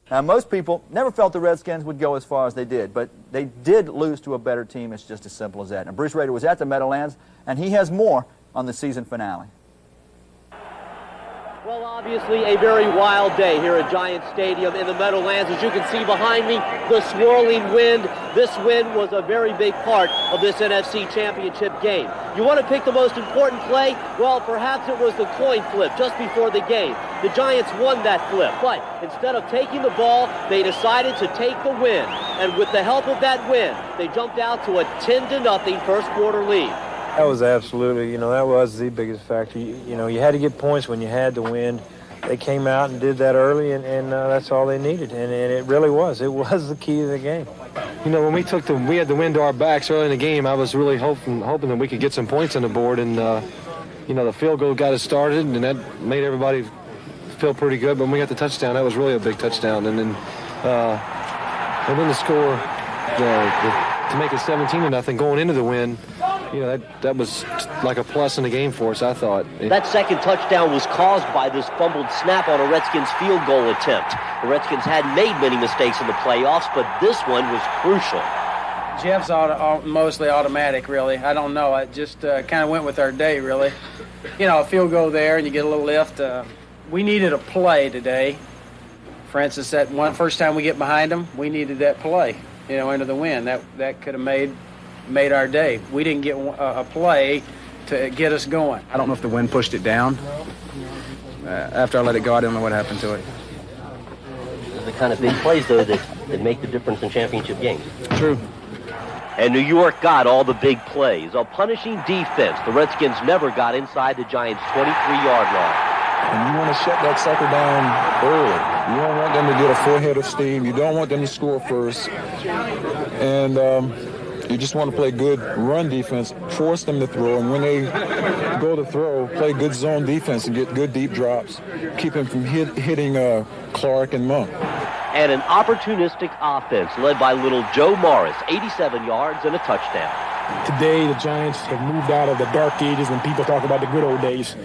Now, most people never felt the Redskins would go as far as they did, but they did lose to a better team. It's just as simple as that. Now, Bruce Rader was at the Meadowlands, and he has more on the season finale. Well, obviously a very wild day here at Giant Stadium in the Meadowlands. As you can see behind me, the swirling wind. This wind was a very big part of this NFC Championship game. You want to pick the most important play? Well, perhaps it was the coin flip just before the game. The Giants won that flip, but instead of taking the ball, they decided to take the win. And with the help of that win, they jumped out to a 10-0 first quarter lead. That was absolutely, that was the biggest factor. You had to get points when you had to win. They came out and did that early, and that's all they needed. And it really was. It was the key to the game. When we had the wind to our backs early in the game, I was really hoping that we could get some points on the board. And, the field goal got us started, and that made everybody feel pretty good. But when we got the touchdown, that was really a big touchdown. And then the score to make it 17-0 going into the win. That was like a plus in the game for us, I thought. That second touchdown was caused by this fumbled snap on a Redskins field goal attempt. The Redskins hadn't made many mistakes in the playoffs, but this one was crucial. Jeff's mostly automatic, really. I don't know. I just kind of went with our day, really. A field goal there and you get a little lift. We needed a play today. For instance, that first time we get behind them, we needed that play, into the win. That could have made our day. We didn't get a play to get us going. I don't know if the wind pushed it down. After I let it go, I didn't know what happened to it. The kind of big plays, though, that make the difference in championship games. True. And New York got all the big plays. A punishing defense. The Redskins never got inside the Giants' 23-yard line. And you want to shut that sucker down early. You don't want them to get a full head of steam. You don't want them to score first. And you just want to play good run defense, force them to throw, and when they go to throw, play good zone defense and get good deep drops, keep them from hitting Clark and Monk. And an opportunistic offense led by little Joe Morris, 87 yards and a touchdown. Today, the Giants have moved out of the dark ages when people talk about the good old days.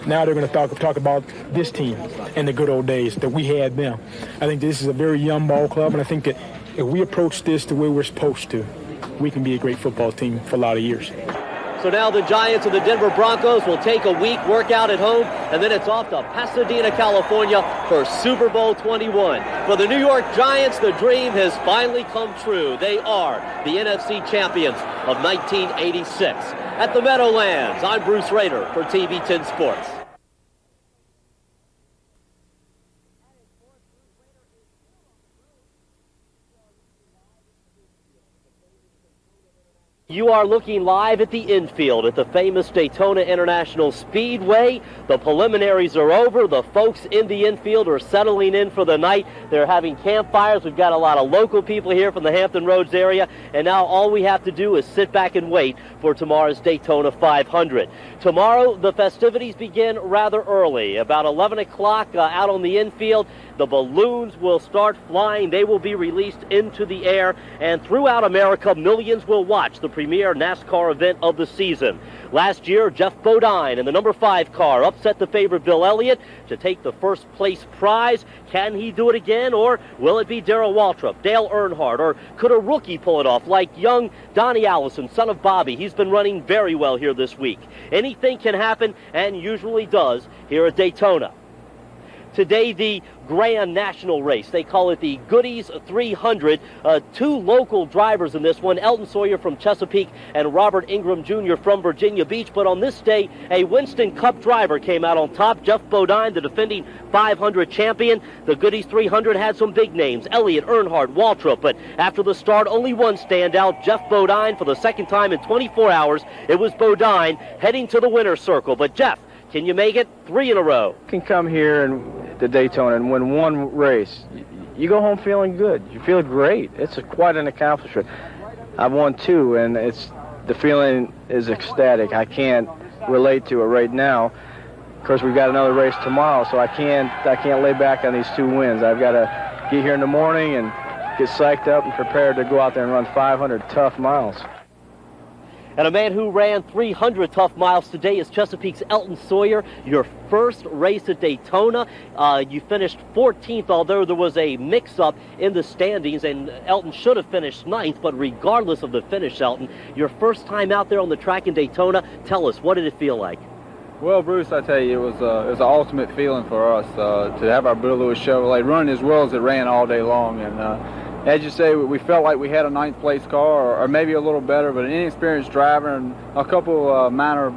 Now they're going to talk about this team and the good old days that we had them. I think this is a very young ball club, and I think that if we approach this the way we're supposed to, we can be a great football team for a lot of years. So now the Giants of the Denver Broncos will take a week workout at home, and then it's off to Pasadena, California for Super Bowl 21. For the New York Giants, the dream has finally come true. They are the NFC champions of 1986. At the Meadowlands, I'm Bruce Rader for TV 10 Sports. You are looking live at the infield at the famous Daytona International Speedway. The preliminaries are over. The folks in the infield are settling in for the night. They're having campfires. We've got a lot of local people here from the Hampton Roads area. And now all we have to do is sit back and wait for tomorrow's Daytona 500. Tomorrow, the festivities begin rather early, about 11 o'clock out on the infield. The balloons will start flying. They will be released into the air. And throughout America, millions will watch the premier NASCAR event of the season. Last year, Jeff Bodine in the number 5 car upset the favorite Bill Elliott to take the first place prize. Can he do it again, or will it be Darrell Waltrip, Dale Earnhardt, or could a rookie pull it off like young Donnie Allison, son of Bobby? He's been running very well here this week. Anything can happen, and usually does, here at Daytona. Today, the Grand National Race. They call it the Goodies 300. Two local drivers in this one, Elton Sawyer from Chesapeake and Robert Ingram Jr. from Virginia Beach. But on this day, a Winston Cup driver came out on top, Jeff Bodine, the defending 500 champion. The Goodies 300 had some big names, Elliott, Earnhardt, Waltrip. But after the start, only one standout, Jeff Bodine. For the second time in 24 hours, it was Bodine heading to the winner's circle. But Jeff, can you make it 3 in a row? You can come here and to Daytona and win one race. You go home feeling good. You feel great. It's quite an accomplishment. I've won 2, and the feeling is ecstatic. I can't relate to it right now. Of course, we've got another race tomorrow, so I can't lay back on these 2 wins. I've got to get here in the morning and get psyched up and prepared to go out there and run 500 tough miles. And a man who ran 300 tough miles today is Chesapeake's Elton Sawyer. Your first race at Daytona. You finished 14th, although there was a mix-up in the standings, and Elton should have finished 9th, but regardless of the finish, Elton, your first time out there on the track in Daytona, tell us, what did it feel like? Well, Bruce, I tell you, it was an ultimate feeling for us to have our Bill Lewis Chevrolet running as well as it ran all day long. And as you say, we felt like we had a 9th place car, or maybe a little better, but an inexperienced driver and a couple minor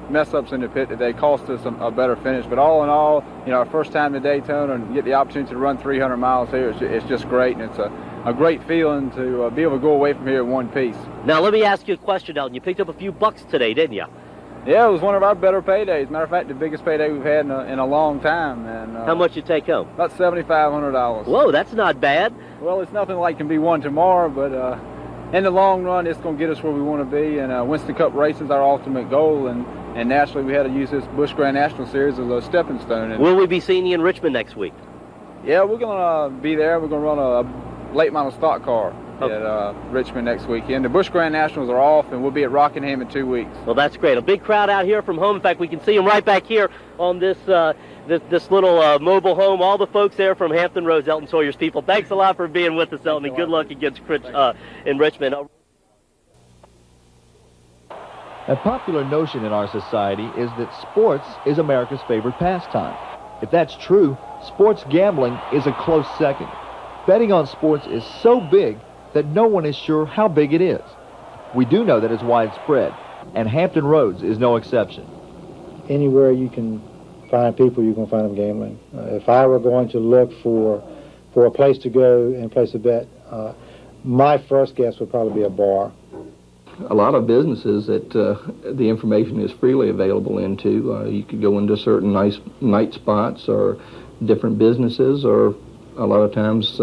mess-ups in the pit today cost us a better finish. But all in all, you know, our first time to Daytona and get the opportunity to run 300 miles here, it's just great, and it's a great feeling to be able to go away from here in one piece. Now, let me ask you a question, Elton. You picked up a few bucks today, didn't you? Yeah, it was one of our better paydays. Matter of fact, the biggest payday we've had in a long time. And how much you take home? About $7,500. Whoa, that's not bad. Well, it's nothing like can be won tomorrow, but in the long run, it's going to get us where we want to be. And Winston Cup racing is our ultimate goal. And naturally, we had to use this Busch Grand National Series as a stepping stone. And will we be seeing you in Richmond next week? Yeah, we're going to be there. We're going to run a late model stock car at Richmond next weekend. The Busch Grand Nationals are off, and we'll be at Rockingham in 2 weeks. Well, that's great. A big crowd out here from home. In fact, we can see them right back here on this this little mobile home. All the folks there from Hampton Roads, Elton Sawyer's people. Thanks a lot for being with us, Elton, and good luck against in Richmond. A popular notion in our society is that sports is America's favorite pastime. If that's true, sports gambling is a close second. Betting on sports is so big that no one is sure how big it is. We do know that it's widespread, and Hampton Roads is no exception. Anywhere you can find people, you can find them gambling. If I were going to look for a place to go and place to bet, my first guess would probably be a bar. A lot of businesses that the information is freely available into. You could go into certain nice night spots or different businesses, or a lot of times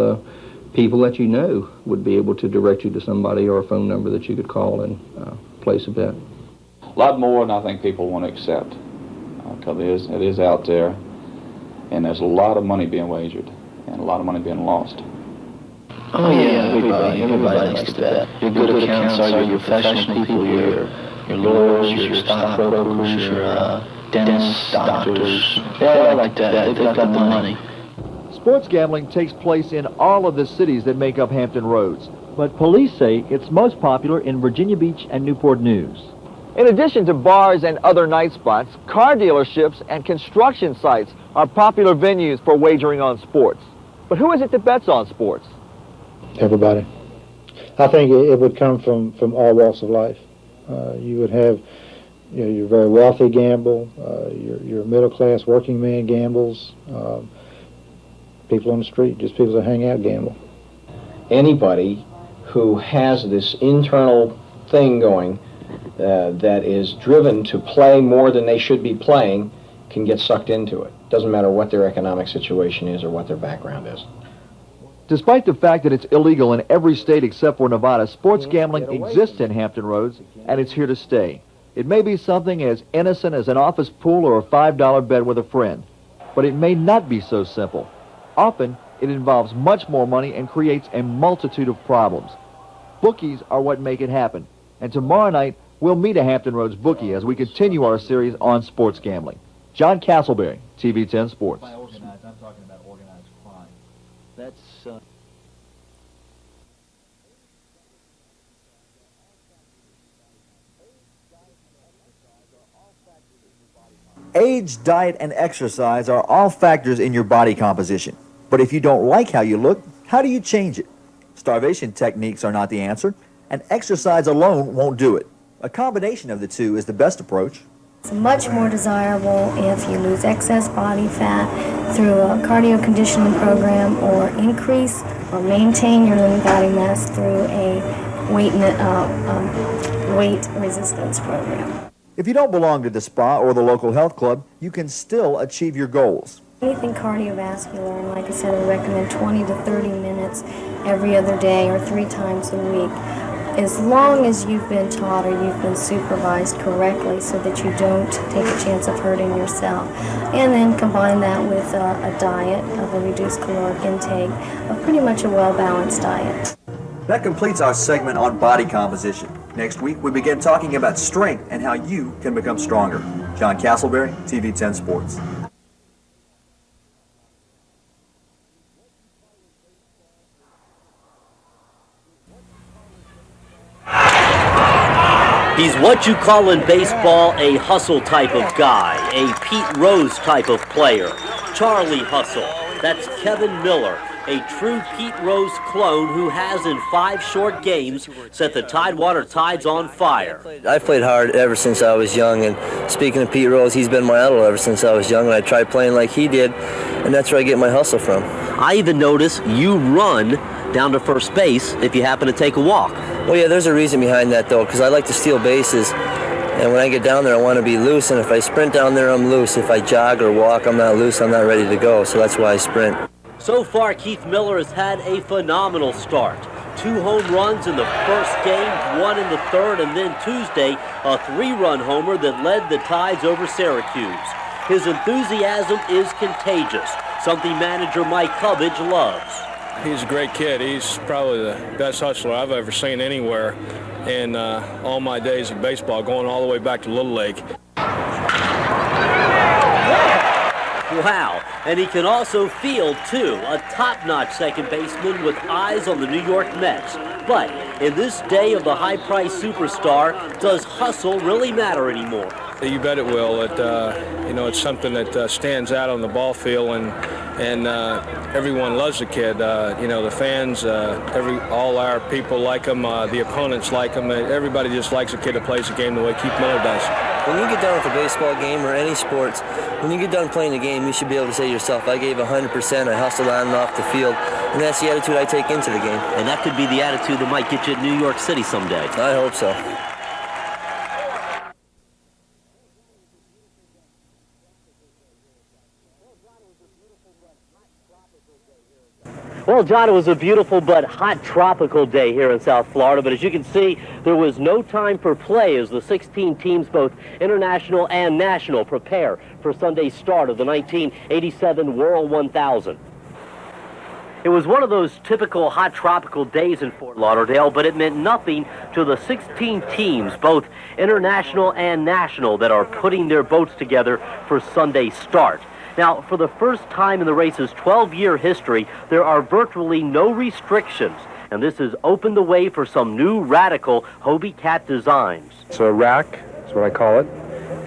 people that you know would be able to direct you to somebody or a phone number that you could call and place a bet. A lot more than I think people want to accept, because it is out there, and there's a lot of money being wagered and a lot of money being lost. Oh yeah, everybody likes to bet. Your good accounts are your professional people, your lawyers, your stockbrokers, your dentists, doctors. They all like to bet. They've got the money. Sports gambling takes place in all of the cities that make up Hampton Roads, but police say it's most popular in Virginia Beach and Newport News. In addition to bars and other night spots, car dealerships and construction sites are popular venues for wagering on sports. But who is it that bets on sports? Everybody. I think it would come from all walks of life. You would have, your very wealthy gamble, your middle-class working man gambles, people on the street, just people that hang out gamble. Anybody who has this internal thing going that is driven to play more than they should be playing can get sucked into it. Doesn't matter what their economic situation is or what their background is. Despite the fact that it's illegal in every state except for Nevada, sports gambling exists in Hampton Roads, and it's here to stay. It may be something as innocent as an office pool or a $5 bet with a friend, but it may not be so simple. Often, it involves much more money and creates a multitude of problems. Bookies are what make it happen, and tomorrow night, we'll meet a Hampton Roads bookie as we continue our series on sports gambling. John Castleberry, TV 10 Sports. By organized, I'm talking about organized crime. That's... Age, diet, and exercise are all factors in your body composition. But if you don't like how you look, how do you change it? Starvation techniques are not the answer, and exercise alone won't do it. A combination of the two is the best approach. It's much more desirable if you lose excess body fat through a cardio conditioning program, or increase or maintain your lean body mass through a weight resistance program. If you don't belong to the spa or the local health club, you can still achieve your goals. Anything cardiovascular, and like I said, I recommend 20 to 30 minutes every other day or 3 times a week, as long as you've been taught or you've been supervised correctly so that you don't take a chance of hurting yourself. And then combine that with a diet of a reduced caloric intake, of pretty much a well-balanced diet. That completes our segment on body composition. Next week, we begin talking about strength and how you can become stronger. John Castleberry, TV 10 Sports. He's what you call in baseball a hustle type of guy, a Pete Rose type of player. Charlie Hustle. That's Kevin Miller, a true Pete Rose clone who has in 5 short games set the Tidewater Tides on fire. I've played hard ever since I was young, and speaking of Pete Rose, he's been my idol ever since I was young, and I tried playing like he did, and that's where I get my hustle from. I even notice you run down to first base if you happen to take a walk. Well, yeah, there's a reason behind that, though, because I like to steal bases, and when I get down there, I want to be loose, and if I sprint down there, I'm loose. If I jog or walk, I'm not loose, I'm not ready to go, so that's why I sprint. So far, Keith Miller has had a phenomenal start. 2 home runs in the first game, 1 in the third, and then Tuesday, a 3-run homer that led the Tides over Syracuse. His enthusiasm is contagious, something manager Mike Cubbage loves. He's a great kid. He's probably the best hustler I've ever seen anywhere in all my days of baseball, going all the way back to Little League. Wow, and he can also field, too, a top-notch second baseman with eyes on the New York Mets. But in this day of the high-priced superstar, does hustle really matter anymore? You bet it will. It's something that stands out on the ball field, and everyone loves the kid. The fans, all our people like him. The opponents like him. Everybody just likes a kid that plays the game the way Keith Miller does. When you get done with a baseball game or any sports, when you get done playing the game, you should be able to say to yourself, I gave 100%, I hustled on and off the field, and that's the attitude I take into the game. And that could be the attitude that might get you at New York City someday. I hope so. Well, John, it was a beautiful but hot tropical day here in South Florida, but as you can see, there was no time for play as the 16 teams, both international and national, prepare for Sunday's start of the 1987 World 1000. It was one of those typical hot tropical days in Fort Lauderdale, but it meant nothing to the 16 teams, both international and national, that are putting their boats together for Sunday's start. Now, for the first time in the race's 12-year history, there are virtually no restrictions, and this has opened the way for some new radical Hobie Cat designs. It's a rack, is what I call it.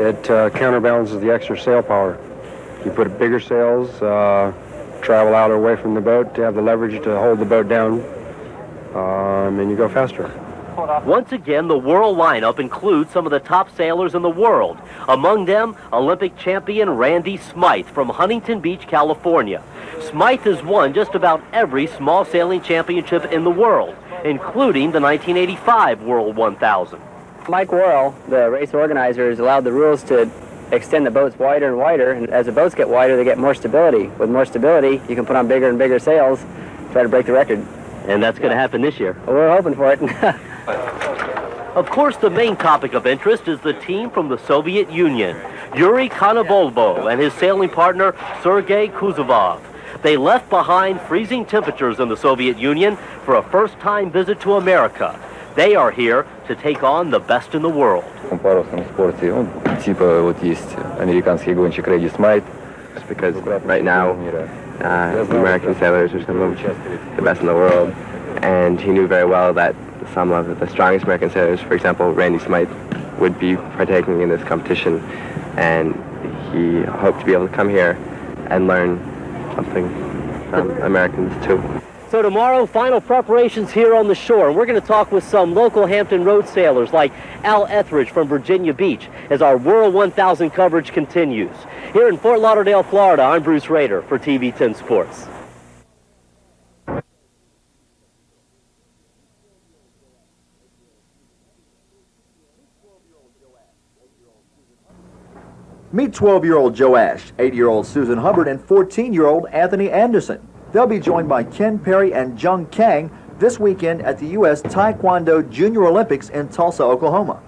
It counterbalances the extra sail power. You put bigger sails, travel out or away from the boat to have the leverage to hold the boat down, and you go faster. Once again, the world lineup includes some of the top sailors in the world. Among them, Olympic champion Randy Smythe from Huntington Beach, California. Smythe has won just about every small sailing championship in the world, including the 1985 World 1000. Mike Worrell, the race organizer, has allowed the rules to extend the boats wider and wider, and as the boats get wider, they get more stability. With more stability, you can put on bigger and bigger sails, try to break the record. And that's going to happen this year. Well, we're hoping for it. Of course, the main topic of interest is the team from the Soviet Union, Yuri Konovolvo and his sailing partner, Sergei Kuzovov. They left behind freezing temperatures in the Soviet Union for a first-time visit to America. They are here to take on the best in the world. В парусном спорте, типа вот есть американский гонщик Randy Smythe. Because right now, American sailors are some of the best in the world, and he knew very well that some of the strongest American sailors, for example, Randy Smythe, would be partaking in this competition, and he hoped to be able to come here and learn something from Americans too. So tomorrow, final preparations here on the shore. We're going to talk with some local Hampton Road sailors like Al Etheridge from Virginia Beach as our World 1000 coverage continues. Here in Fort Lauderdale, Florida, I'm Bruce Rader for TV 10 Sports. Meet 12-year-old Joe Ash, 8-year-old Susan Hubbard, and 14-year-old Anthony Anderson. They'll be joined by Ken Perry and Jung Kang this weekend at the U.S. Taekwondo Junior Olympics in Tulsa, Oklahoma.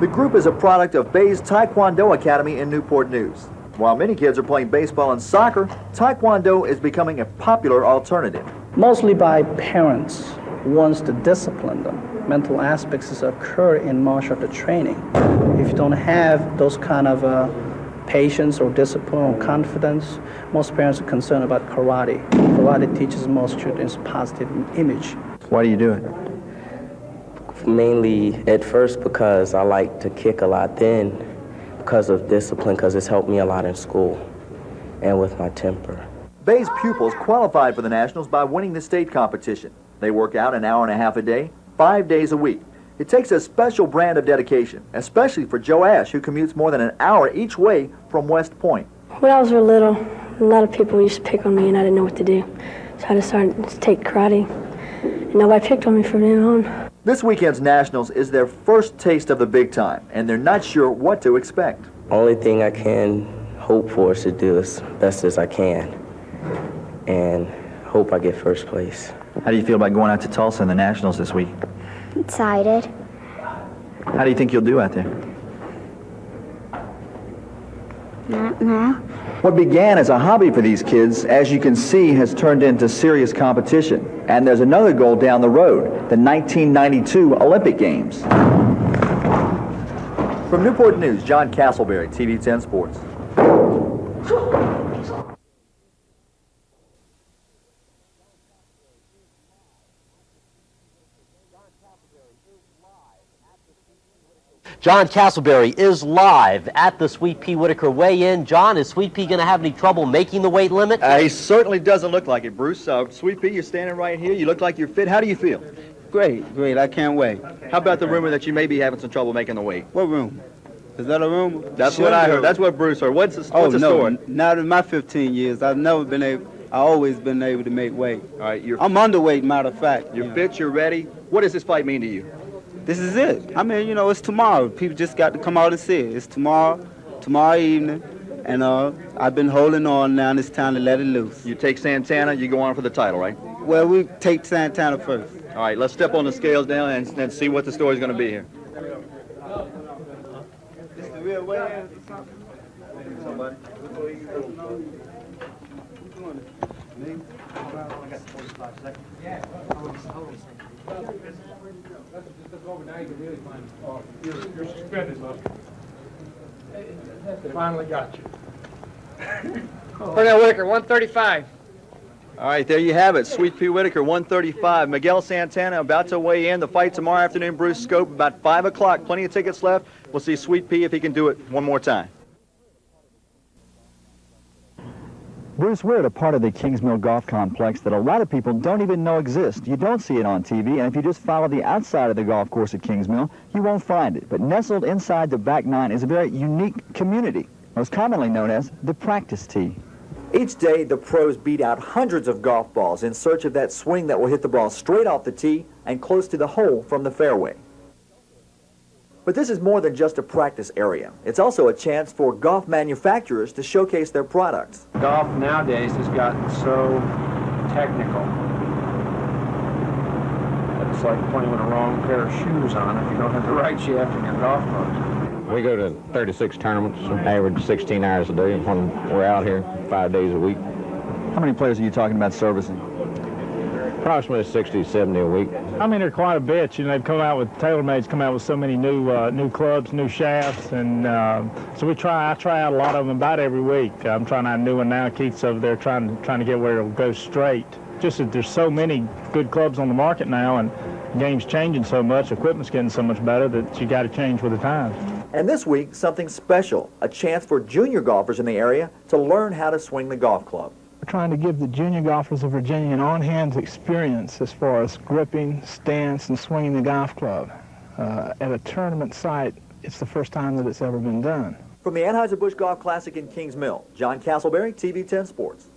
The group is a product of Bay's Taekwondo Academy in Newport News. While many kids are playing baseball and soccer, Taekwondo is becoming a popular alternative. Mostly by parents wants to discipline them. Mental aspects occur in martial art training. If you don't have those kind of patience or discipline or confidence, most parents are concerned about karate. Karate teaches most students positive image. Why do you do it? Mainly at first because I like to kick a lot, then because of discipline, because it's helped me a lot in school and with my temper. Bay's pupils qualified for the Nationals by winning the state competition. They work out an hour and a half a day, 5 days a week. It takes a special brand of dedication, especially for Joe Ash, who commutes more than an hour each way from West Point. When I was real little, a lot of people used to pick on me and I didn't know what to do. So I decided to take karate. And nobody picked on me from then on. This weekend's Nationals is their first taste of the big time, and they're not sure what to expect. Only thing I can hope for is to do as best as I can and hope I get first place. How do you feel about going out to Tulsa in the Nationals this week? Excited. How do you think you'll do out there? Not now. What began as a hobby for these kids, as you can see, has turned into serious competition. And there's another goal down the road, the 1992 Olympic Games. From Newport News, John Castleberry, TV 10 Sports. John Castleberry is live at the Sweet Pea Whitaker weigh-in. John, is Sweet Pea going to have any trouble making the weight limit? He certainly doesn't look like it, Bruce. Sweet Pea, you're standing right here. You look like you're fit. How do you feel? Great. I can't wait. How about the rumor that you may be having some trouble making the weight? What rumor? Is that a rumor? That's what I heard. That's what Bruce heard. What's the story? Not in my 15 years. I've always been able to make weight. All right, I'm underweight, matter of fact. You're fit, you're ready. What does this fight mean to you? This is it. I mean, it's tomorrow. People just got to come out and see it. It's tomorrow evening, and I've been holding on now, and it's time to let it loose. You take Santana, you go on for the title, right? Well, we take Santana first. All right, let's step on the scales now and see what the story's going to be here. This is the real way. You're suspended, Buster. Finally got you. Cornell Whitaker, 135. All right, there you have it. Sweet Pea Whitaker, 135. Miguel Santana about to weigh in. The fight tomorrow afternoon, Bruce Scope, about 5 o'clock. Plenty of tickets left. We'll see Sweet Pea if he can do it one more time. Bruce, we're at a part of the Kingsmill Golf Complex that a lot of people don't even know exists. You don't see it on TV, and if you just follow the outside of the golf course at Kingsmill, you won't find it. But nestled inside the back nine is a very unique community, most commonly known as the practice tee. Each day, the pros beat out hundreds of golf balls in search of that swing that will hit the ball straight off the tee and close to the hole from the fairway. But this is more than just a practice area. It's also a chance for golf manufacturers to showcase their products. Golf nowadays has gotten so technical. It's like playing with a wrong pair of shoes on if you don't have the right shaft in your golf clubs. We go to 36 tournaments, average 16 hours a day when we're out here 5 days a week. How many players are you talking about servicing? Approximately 60, 70 a week. I mean, they're quite a bit. They've come out with, TaylorMade's come out with so many new clubs, new shafts, and so I try out a lot of them about every week. I'm trying out a new one now. Keith's over there trying to get where it'll go straight. Just that there's so many good clubs on the market now, and the game's changing so much, equipment's getting so much better that you got to change with the times. And this week, something special, a chance for junior golfers in the area to learn how to swing the golf club. We're trying to give the junior golfers of Virginia an on-hand experience as far as gripping, stance, and swinging the golf club. At a tournament site, it's the first time that it's ever been done. From the Anheuser-Busch Golf Classic in Kings Mill, John Castleberry, TV 10 Sports.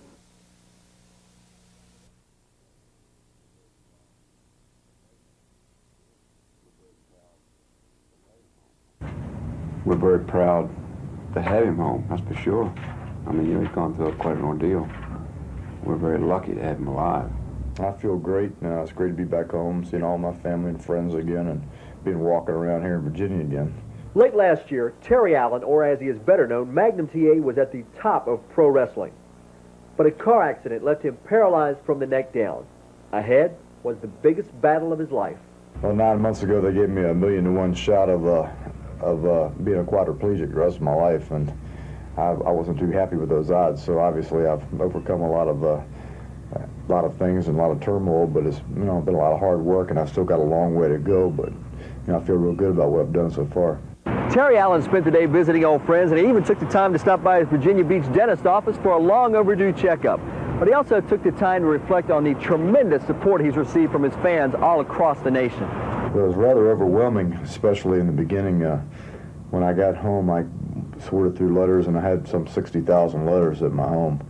We're very proud to have him home, that's for sure. I mean, he's gone through quite an ordeal. We're very lucky to have him alive. I feel great. It's great to be back home, seeing all my family and friends again, and being walking around here in Virginia again. Late last year, Terry Allen, or as he is better known, Magnum TA, was at the top of pro wrestling. But a car accident left him paralyzed from the neck down. Ahead, was the biggest battle of his life. Well, 9 months ago, they gave me a 1,000,000-to-1 shot of being a quadriplegic the rest of my life, and I wasn't too happy with those odds. So obviously, I've overcome a lot of things and a lot of turmoil, but it's been a lot of hard work, and I've still got a long way to go. But I feel real good about what I've done so far. Terry Allen spent the day visiting old friends, and he even took the time to stop by his Virginia Beach dentist office for a long overdue checkup. But he also took the time to reflect on the tremendous support he's received from his fans all across the nation. It was rather overwhelming, especially in the beginning. When I got home, I sorted through letters, and I had some 60,000 letters at my home.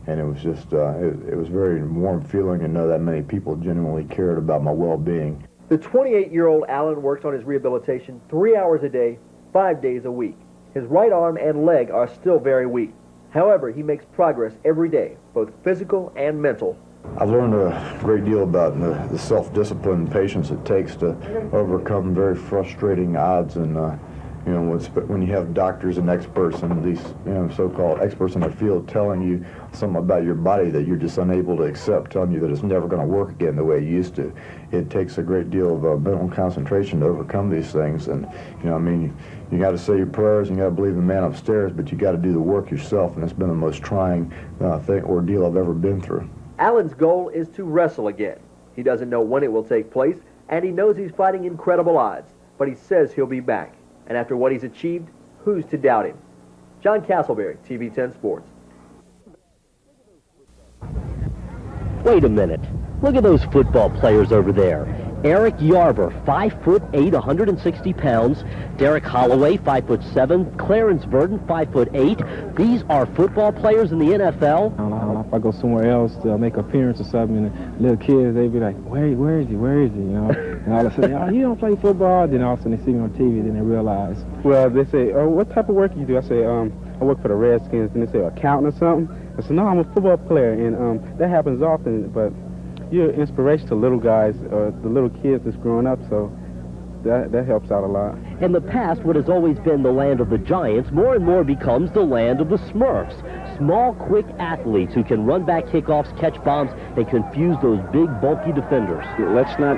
And it was just, it was a very warm feeling to know that many people genuinely cared about my well-being. The 28-year-old Allen works on his rehabilitation 3 hours a day, 5 days a week. His right arm and leg are still very weak. However, he makes progress every day, both physical and mental. I've learned a great deal about the self-discipline and patience it takes to overcome very frustrating odds. And when you have doctors and experts and these so-called experts in the field telling you something about your body that you're just unable to accept, telling you that it's never going to work again the way it used to, it takes a great deal of mental concentration to overcome these things. And you got to say your prayers and you got to believe in the man upstairs, but you got to do the work yourself. And it's been the most trying ordeal I've ever been through. Allen's goal is to wrestle again. He doesn't know when it will take place, and he knows he's fighting incredible odds, but he says he'll be back. And after what he's achieved, who's to doubt him? John Castleberry, TV 10 Sports. Wait a minute. Look at those football players over there. Eric Yarber, 5'8", 160 pounds. Derek Holloway, 5'7". Clarence Verdon, 5'8". These are football players in the NFL. If I go somewhere else to make an appearance or something, and little kids, they be like, where is he? And all of a sudden, oh, you don't play football? Then all of a sudden they see me on TV, then they realize. Well, they say, oh, what type of work you do? I say, I work for the Redskins. Then they say, accountant or something? I said, no, I'm a football player, and that happens often, but you're an inspiration to little guys, or the little kids that's growing up, so that helps out a lot. In the past, what has always been the land of the Giants, more and more becomes the land of the Smurfs. Small, quick athletes who can run back kickoffs, catch bombs, and confuse those big, bulky defenders. Let's not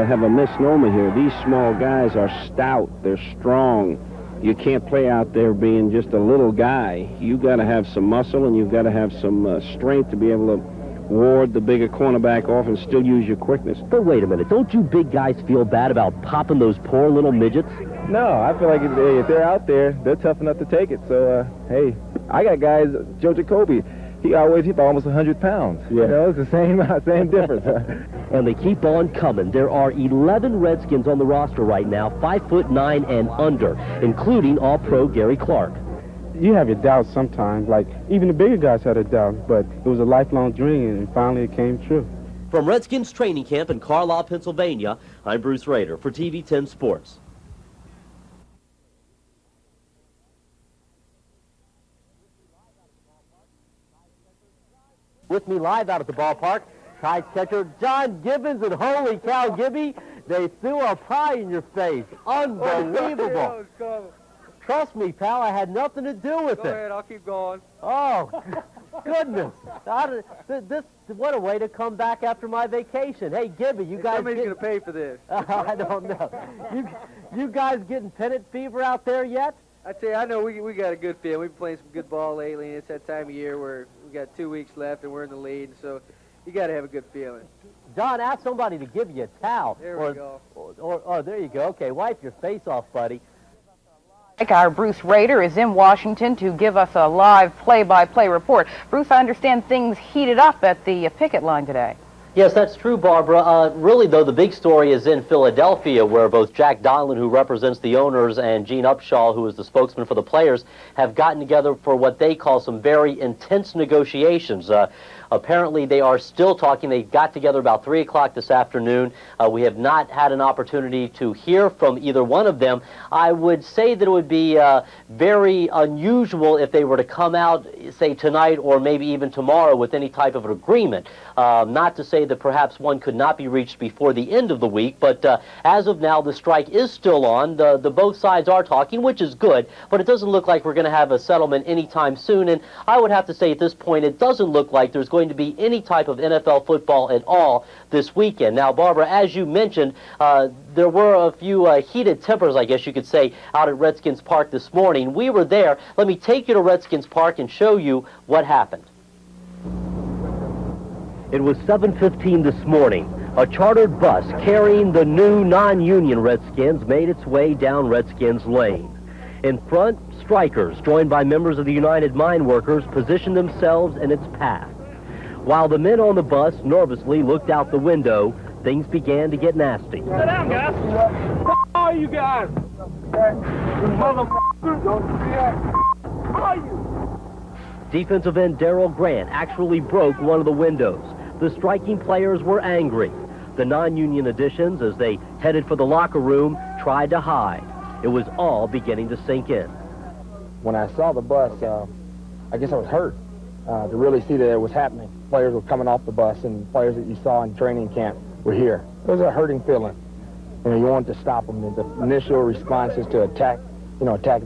have a misnomer here. These small guys are stout. They're strong. You can't play out there being just a little guy. You've got to have some muscle, and you've got to have some strength to be able to ward the bigger cornerback off and still use your quickness. But wait a minute, don't you big guys feel bad about popping those poor little midgets? No, I feel like if they're out there, they're tough enough to take it. So, hey, I got guys, Joe Jacoby, he almost 100 pounds. Yeah. It's the same difference. And they keep on coming. There are 11 Redskins on the roster right now, 5'9" and under, including All-Pro Gary Clark. You have your doubts sometimes, like even the bigger guys had a doubt, but it was a lifelong dream, and finally it came true. From Redskins training camp in Carlisle, Pennsylvania, I'm Bruce Rader for TV 10 Sports. With me live out at the ballpark, Tide catcher John Gibbons, and holy cow, Gibby, they threw a pie in your face. Unbelievable. Trust me, pal, I had nothing to do with it. Go ahead, I'll keep going. Oh, goodness. What a way to come back after my vacation. Hey, Gibby, you guys... Somebody's going to pay for this. I don't know. You guys getting pennant fever out there yet? I tell you, I know we got a good feeling. We've been playing some good ball lately, and it's that time of year where we got 2 weeks left and we're in the lead, so you got to have a good feeling. Don, ask somebody to give you a towel. There we go. Oh, there you go. Okay, wipe your face off, buddy. Our Bruce Rader is in Washington to give us a live play-by-play report. Bruce, I understand things heated up at the picket line today. Yes, that's true, Barbara. Really, though, the big story is in Philadelphia, where both Jack Donlan, who represents the owners, and Gene Upshaw, who is the spokesman for the players, have gotten together for what they call some very intense negotiations. Apparently, they are still talking. They got together about 3 o'clock this afternoon. We have not had an opportunity to hear from either one of them. I would say that it would be very unusual if they were to come out, say, tonight or maybe even tomorrow with any type of an agreement. Not to say that perhaps one could not be reached before the end of the week, but as of now, the strike is still on. The both sides are talking, which is good, but it doesn't look like we're going to have a settlement anytime soon. And I would have to say at this point, it doesn't look like there's going going to be any type of NFL football at all this weekend. Now, Barbara, as you mentioned, there were a few heated tempers, I guess you could say, out at Redskins Park this morning. We were there. Let me take you to Redskins Park and show you what happened. It was 7:15 this morning. A chartered bus carrying the new non-union Redskins made its way down Redskins Lane. In front, strikers, joined by members of the United Mine Workers, positioned themselves in its path. While the men on the bus nervously looked out the window, things began to get nasty. Sit down, guys. Who are you guys? You motherfuckers. Who are you? Defensive end Darrell Grant actually broke one of the windows. The striking players were angry. The non-union additions, as they headed for the locker room, tried to hide. It was all beginning to sink in. When I saw the bus, I guess I was hurt to really see that it was happening. Players were coming off the bus, and players that you saw in training camp were here. It was a hurting feeling. You know, you want to stop them. The initial response is to attack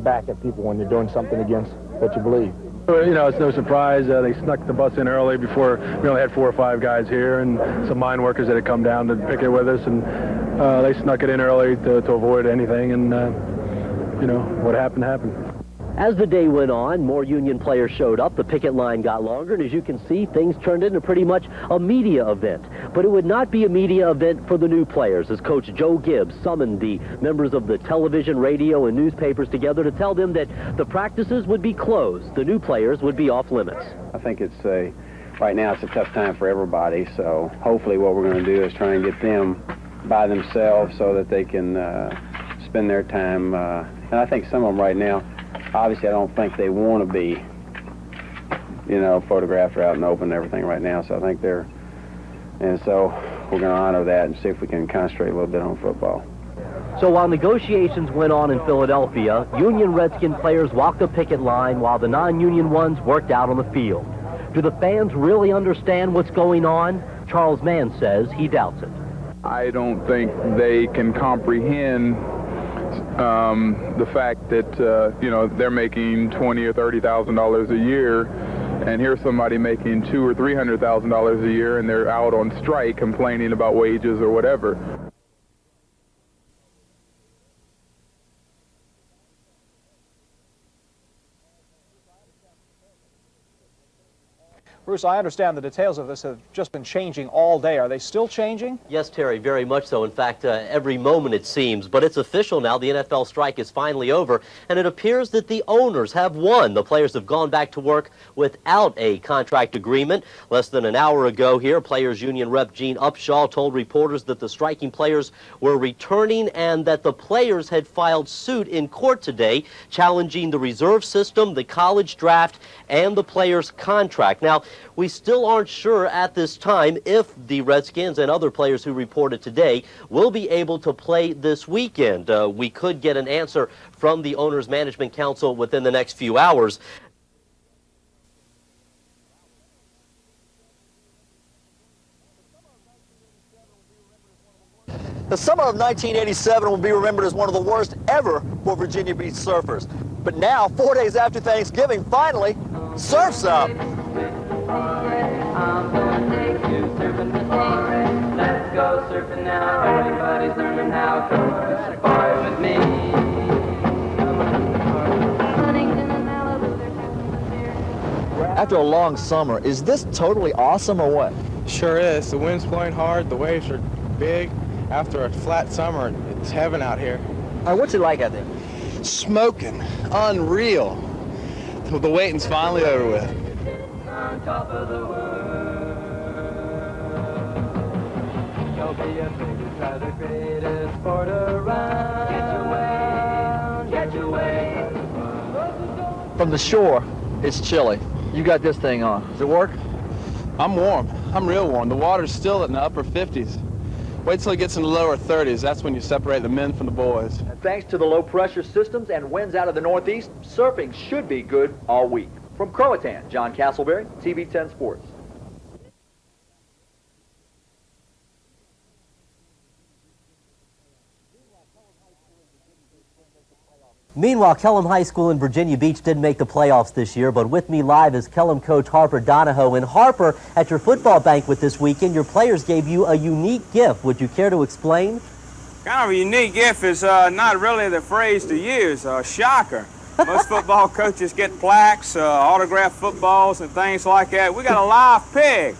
back at people when you're doing something against what you believe. You know, it's no surprise. They snuck the bus in early before we only had 4 or 5 guys here, and some mine workers that had come down to pick it with us, and they snuck it in early to avoid anything, and, you know, what happened happened. As the day went on, more union players showed up, the picket line got longer, and as you can see, things turned into pretty much a media event. But it would not be a media event for the new players, as Coach Joe Gibbs summoned the members of the television, radio, and newspapers together to tell them that the practices would be closed. The new players would be off limits. I think right now it's a tough time for everybody, so hopefully what we're going to do is try and get them by themselves so that they can spend their time. And I think some of them right now, obviously, I don't think they want to be, you know, photographed or out in the open and everything right now. So I think so we're going to honor that and see if we can concentrate a little bit on football. So while negotiations went on in Philadelphia, Union Redskin players walked the picket line while the non-union ones worked out on the field. Do the fans really understand what's going on? Charles Mann says he doubts it. I don't think they can comprehend the fact that you know, they're making $20,000 or $30,000 a year, and here's somebody making $200,000 or $300,000 a year, and they're out on strike complaining about wages or whatever. Bruce, I understand the details of this have just been changing all day. Are they still changing? Yes, Terry, very much so. In fact, every moment it seems. But it's official now. The NFL strike is finally over, and it appears that the owners have won. The players have gone back to work without a contract agreement. Less than an hour ago here, Players Union Rep Gene Upshaw told reporters that the striking players were returning and that the players had filed suit in court today, challenging the reserve system, the college draft, and the players' contract. Now, we still aren't sure at this time if the Redskins and other players who reported today will be able to play this weekend. We could get an answer from the Owners Management Council within the next few hours. The summer of 1987 will be remembered as one of the worst ever for Virginia Beach surfers. But now, 4 days after Thanksgiving, finally, surf's up. I'm gonna take you surfing this morning. Let's go surfing now. Everybody's learning how. Come on, safari with me. After a long summer, is this totally awesome or what? Sure is. The wind's blowing hard. The waves are big. After a flat summer, it's heaven out here. What's it like out there? Smoking. Unreal. The waiting's finally over with. On top of the world. Don't be afraid to try the greatest sport around. Get your way. From the shore, it's chilly. You got this thing on. Does it work? I'm warm. I'm real warm. The water's still in the upper 50s. Wait till it gets in the lower 30s. That's when you separate the men from the boys. And thanks to the low-pressure systems and winds out of the northeast, surfing should be good all week. From Croatan, John Castleberry, TV 10 Sports. Meanwhile, Kellam High School in Virginia Beach didn't make the playoffs this year, but with me live is Kellam coach Harper Donahoe. And Harper, at your football banquet this weekend, your players gave you a unique gift. Would you care to explain? Kind of a unique gift is not really the phrase to use, shocker. Most football coaches get plaques, autographed footballs, and things like that. We got a live pig.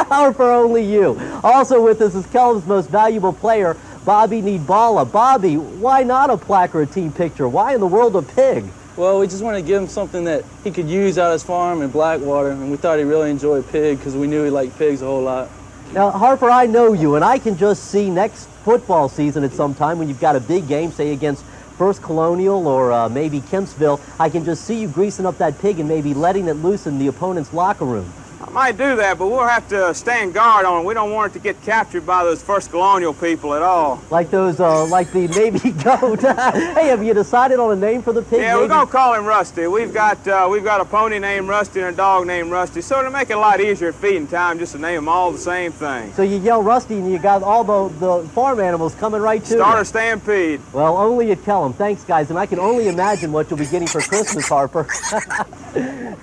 Harper, only you. Also with us is Kellam's most valuable player, Bobby Needballa. Bobby, why not a plaque or a team picture? Why in the world a pig? Well, we just wanted to give him something that he could use out his farm in Blackwater, and we thought he really enjoyed pig because we knew he liked pigs a whole lot. Now, Harper, I know you, and I can just see next football season at some time when you've got a big game, say against First Colonial or maybe Kempsville, I can just see you greasing up that pig and maybe letting it loose in the opponent's locker room. I might do that, but we'll have to stand guard on it. We don't want it to get captured by those First Colonial people at all. Like those, like the Navy goat. Hey, have you decided on a name for the pig? Yeah, we're gonna call him Rusty. We've got a pony named Rusty and a dog named Rusty. So to make it a lot easier at feeding time, just to name them all the same thing. So you yell Rusty, and you got all the farm animals coming right to you. Start a stampede. Well, only at Kellam. Thanks, guys, and I can only imagine what you'll be getting for Christmas, Harper.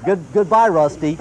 Goodbye, Rusty.